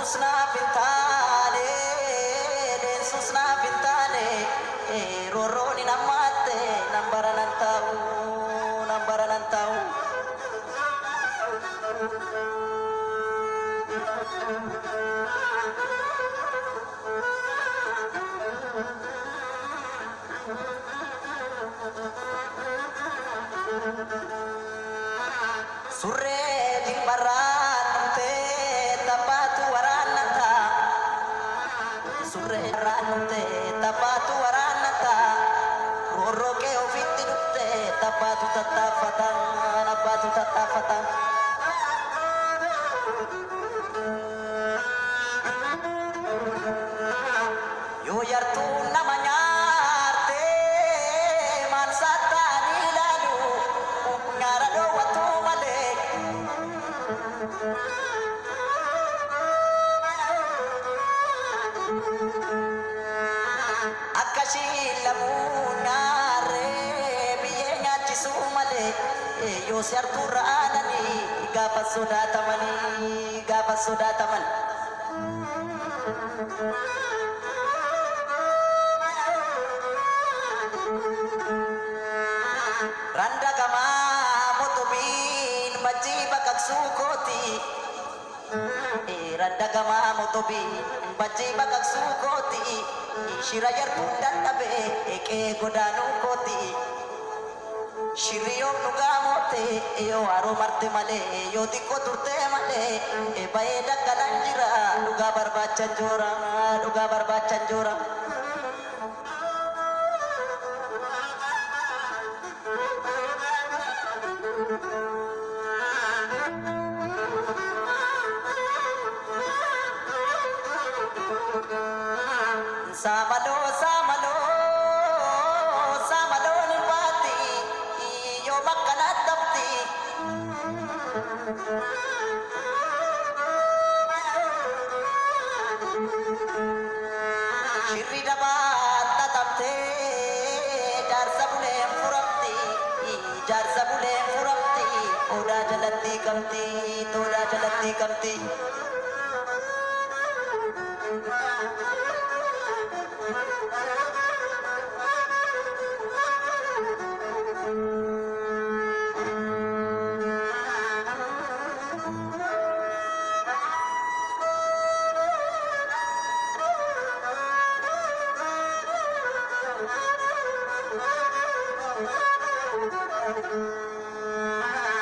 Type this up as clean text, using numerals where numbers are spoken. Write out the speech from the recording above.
Susna bintane, susna bintane, roroni namate, nambara nantau. Surre jimbaran te tapatu waranata, surre ran te tapatu waranata, roro ke ofiti dutte tapatu tatafatan, tapatu tatafatan. Yo yartu namanya arte mansata niladu ngarado watu male akashi lamunare biyenya chisumale yo yartu ranani gapa soda tamani Randa kama motobin baji bakak sukoti Randa kama motobin baji bakak sukoti Shirayar tundan tabe eke godanu koti Shiriyom nugamote yo aro marte male yo diko turte male bae dakalanjira nuga barbacan jora Samalo nipati iyo makanat tapti shirri dapat tatamte jar sabulem furamti oda jalati kamti